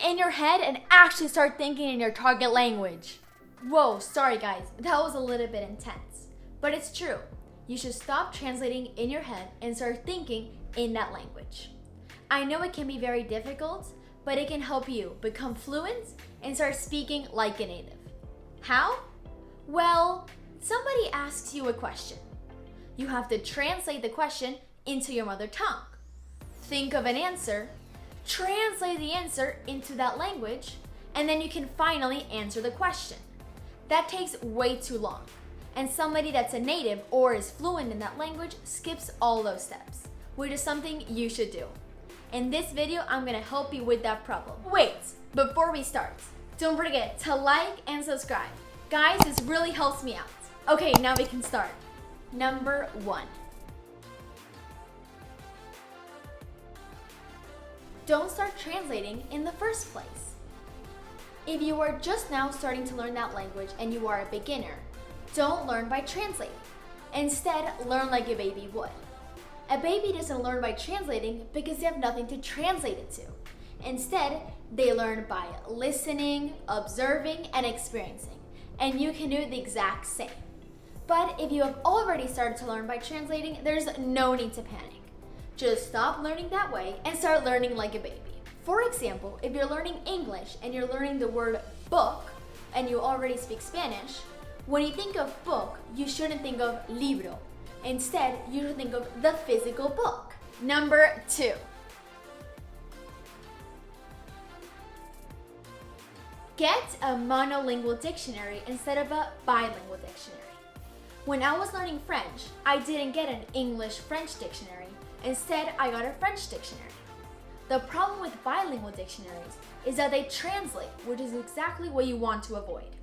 in your head and actually start thinking in your target language. Whoa, sorry guys, that was a little bit intense. But it's true. You should stop translating in your head and start thinking in that language. I know it can be very difficult, but it can help you become fluent and start speaking like a native. How? Well, somebody asks you a question. You have to translate the question into your mother tongue. Think of an answer, translate the answer into that language, and then you can finally answer the question. That takes way too long, and somebody that's a native or is fluent in that language skips all those steps, which is something you should do. In this video, I'm gonna help you with that problem. Wait, before we start, don't forget to like and subscribe. Guys, this really helps me out. Okay, now we can start. Number 1. Don't start translating in the first place. If you are just now starting to learn that language and you are a beginner, don't learn by translating. Instead, learn like a baby would. A baby doesn't learn by translating because they have nothing to translate it to. Instead, they learn by listening, observing, and experiencing. And you can do the exact same. But if you have already started to learn by translating, there's no need to panic. Just stop learning that way and start learning like a baby. For example, if you're learning English and you're learning the word book and you already speak Spanish, when you think of book, you shouldn't think of libro. Instead, you should think of the physical book. Number 2. Get a monolingual dictionary instead of a bilingual dictionary. When I was learning French, I didn't get an English-French dictionary. Instead, I got a French dictionary. The problem with bilingual dictionaries is that they translate, which is exactly what you want to avoid.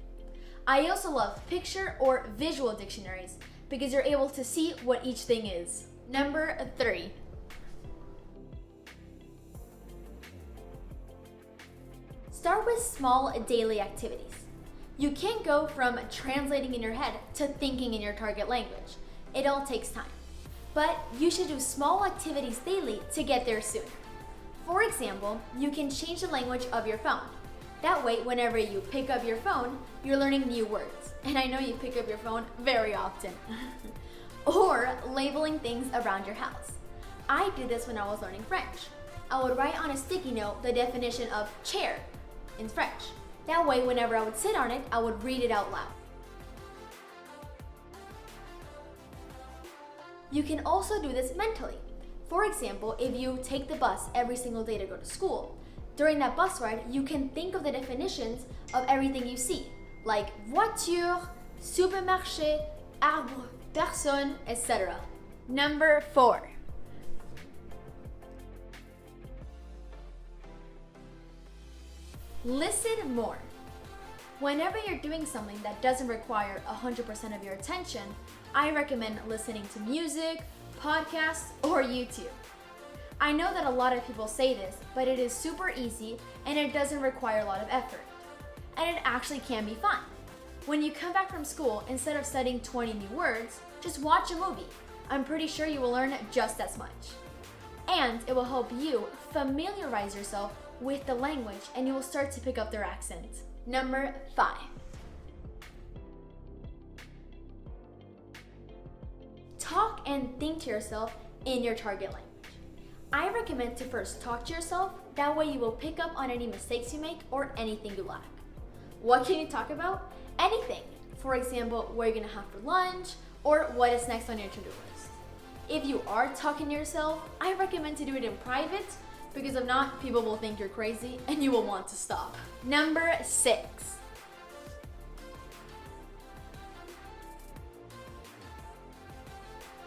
I also love picture or visual dictionaries because you're able to see what each thing is. Number 3. Start with small daily activities. You can't go from translating in your head to thinking in your target language. It all takes time. But you should do small activities daily to get there sooner. For example, you can change the language of your phone. That way, whenever you pick up your phone, you're learning new words. And I know you pick up your phone very often. Or labeling things around your house. I did this when I was learning French. I would write on a sticky note the definition of chair in French. That way, whenever I would sit on it, I would read it out loud. You can also do this mentally. For example, if you take the bus every single day to go to school, during that bus ride, you can think of the definitions of everything you see, like voiture, supermarché, arbre, personne, etc. Number 4. Listen more. Whenever you're doing something that doesn't require 100% of your attention, I recommend listening to music, podcasts, or YouTube. I know that a lot of people say this, but it is super easy and it doesn't require a lot of effort. And it actually can be fun. When you come back from school, instead of studying 20 new words, just watch a movie. I'm pretty sure you will learn just as much. And it will help you familiarize yourself with the language and you will start to pick up their accent. Number 5. Talk and think to yourself in your target language. I recommend to first talk to yourself, that way you will pick up on any mistakes you make or anything you lack. What can you talk about? Anything. For example, what you're gonna have for lunch or what is next on your to-do list. If you are talking to yourself, I recommend to do it in private because if not, people will think you're crazy and you will want to stop. Number 6.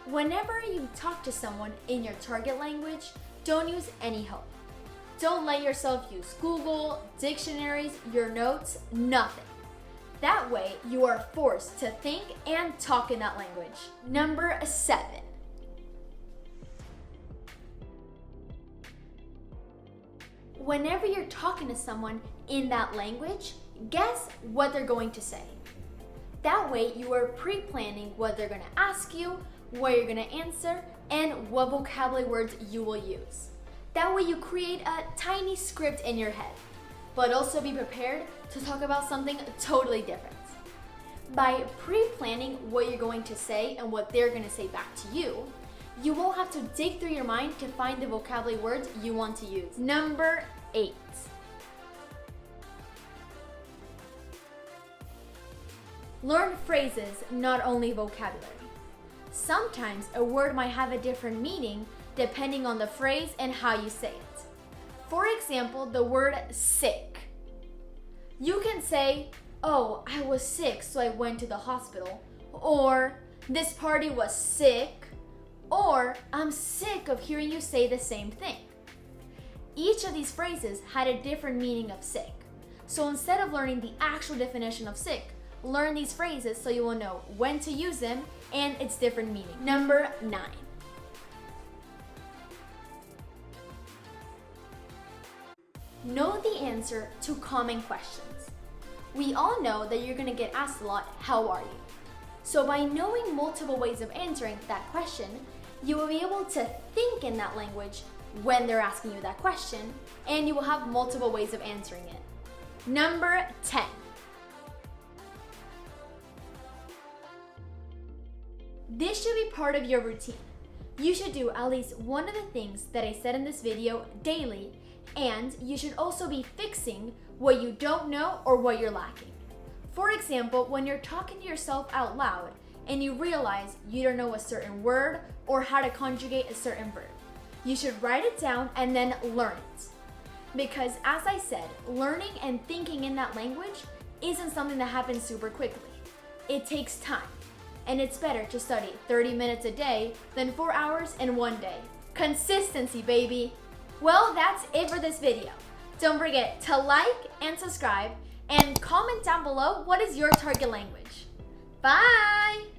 Whenever you talk to someone in your target language, don't use any help. Don't let yourself use Google, dictionaries, your notes, nothing. That way, you are forced to think and talk in that language. Number 7. Whenever you're talking to someone in that language, guess what they're going to say. That way, you are pre-planning what they're gonna ask you, what you're gonna answer, and what vocabulary words you will use. That way, you create a tiny script in your head. but also be prepared to talk about something totally different. By pre-planning what you're going to say and what they're going to say back to you, you won't have to dig through your mind to find the vocabulary words you want to use. Number 8. Learn phrases, not only vocabulary. Sometimes a word might have a different meaning depending on the phrase and how you say it. For example, the word sick. You can say, "Oh, I was sick, so I went to the hospital." Or, "This party was sick." Or, "I'm sick of hearing you say the same thing." Each of these phrases had a different meaning of sick. So instead of learning the actual definition of sick, learn these phrases so you will know when to use them and its different meaning. Number 9. Know the answer to common questions. We all know that you're going to get asked a lot, "How are you?" So by knowing multiple ways of answering that question, you will be able to think in that language when they're asking you that question, and you will have multiple ways of answering it. Number 10. This should be part of your routine. You should do at least one of the things that I said in this video daily, and you should also be fixing what you don't know or what you're lacking. For example, when you're talking to yourself out loud and you realize you don't know a certain word or how to conjugate a certain verb, you should write it down and then learn it. Because as I said, learning and thinking in that language isn't something that happens super quickly. It takes time. And it's better to study 30 minutes a day than 4 hours in one day. Consistency, baby! Well, that's it for this video. Don't forget to like and subscribe and comment down below what is your target language. Bye!